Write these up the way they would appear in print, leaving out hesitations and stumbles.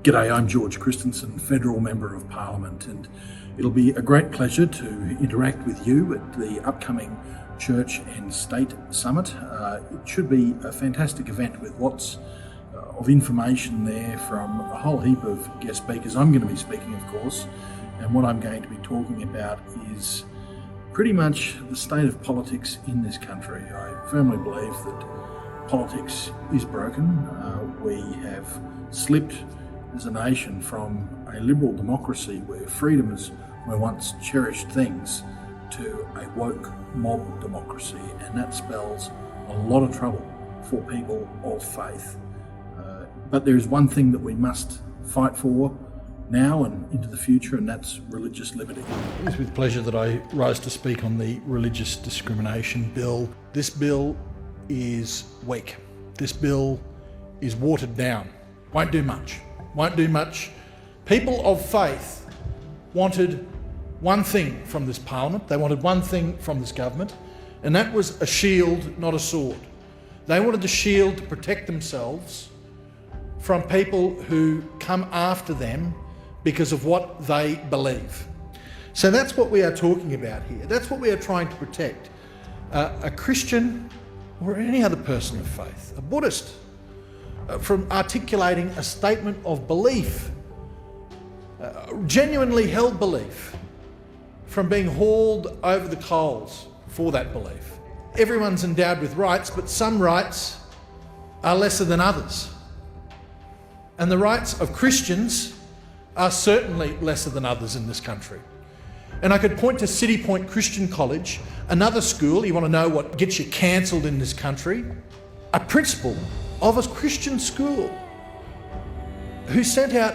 G'day, I'm George Christensen, Federal Member of Parliament, and it'll be a great pleasure to interact with you at the upcoming Church and State Summit. It should be a fantastic event with lots of information there from a whole heap of guest speakers. I'm going to be speaking, of course, and what I'm going to be talking about is pretty much the state of politics in this country. I firmly believe that politics is broken. We have slipped as a nation from a liberal democracy where freedoms were once cherished things to a woke mob democracy, and that spells a lot of trouble for people of faith. But there is one thing that we must fight for now and into the future, and that's religious liberty. It is with pleasure that I rise to speak on the Religious Discrimination Bill. This bill is weak. This bill is watered down. Won't do much. People of faith wanted one thing from this Parliament. They wanted one thing from this government, and that was a shield, not a sword. They wanted a shield to protect themselves from people who come after them because of what they believe. So that's what we are talking about here. That's what we are trying to protect. A Christian or any other person of faith, a Buddhist, from articulating a statement of belief, genuinely held belief, from being hauled over the coals for that belief. Everyone's endowed with rights, but some rights are lesser than others. And the rights of Christians are certainly lesser than others in this country. And I could point to City Point Christian College, another school. You want to know what gets you cancelled in this country? A principal of a Christian school who sent out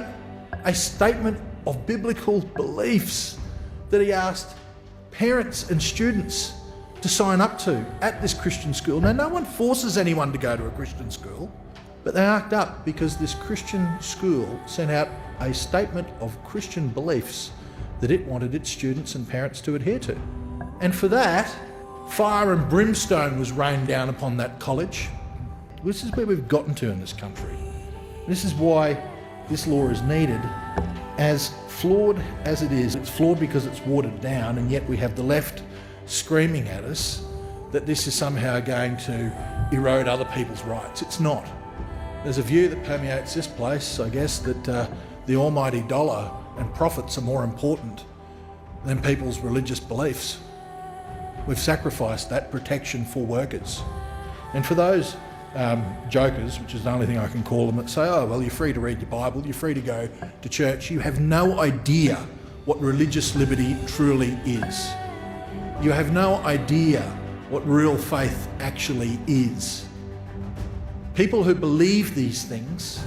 a statement of biblical beliefs that he asked parents and students to sign up to at this Christian school. Now, no one forces anyone to go to a Christian school, but they arced up because this Christian school sent out a statement of Christian beliefs that it wanted its students and parents to adhere to. And for that, fire and brimstone was rained down upon that college. This is where we've gotten to in this country. This is why this law is needed. As flawed as it is, it's flawed because it's watered down, and yet we have the left screaming at us that this is somehow going to erode other people's rights. It's not. There's a view that permeates this place, I guess, that the almighty dollar and profits are more important than people's religious beliefs. We've sacrificed that protection for workers. And for those jokers, which is the only thing I can call them, that say, oh, well, you're free to read your Bible, you're free to go to church. You have no idea what religious liberty truly is. You have no idea what real faith actually is. People who believe these things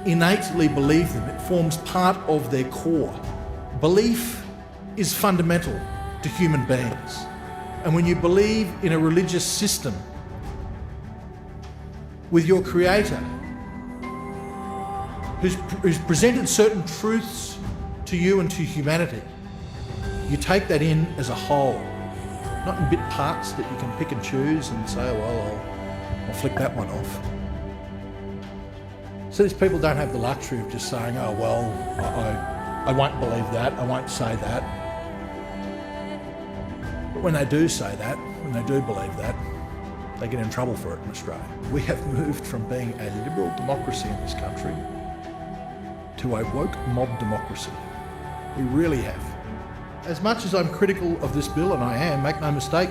innately believe them. It forms part of their core. Belief is fundamental to human beings. And when you believe in a religious system with your Creator, who's presented certain truths to you and to humanity, you take that in as a whole, not in bit parts that you can pick and choose and say, oh, well, I'll flick that one off. So these people don't have the luxury of just saying, oh, well, I won't believe that, I won't say that. But when they do say that, when they do believe that, they get in trouble for it in Australia. We have moved from being a liberal democracy in this country to a woke mob democracy. We really have. As much as I'm critical of this bill, and I am, make no mistake,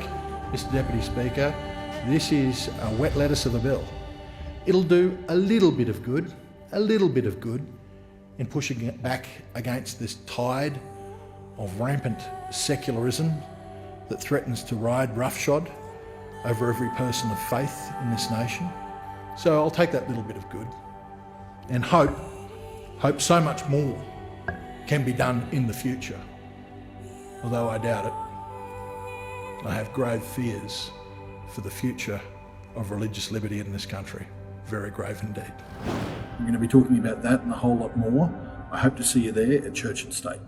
Mr. Deputy Speaker, this is a wet lettuce of a bill. It'll do a little bit of good in pushing it back against this tide of rampant secularism that threatens to ride roughshod over every person of faith in this nation. So I'll take that little bit of good and hope so much more can be done in the future. Although I doubt it. I have grave fears for the future of religious liberty in this country. Very grave indeed. We're going to be talking about that and a whole lot more. I hope to see you there at Church and State.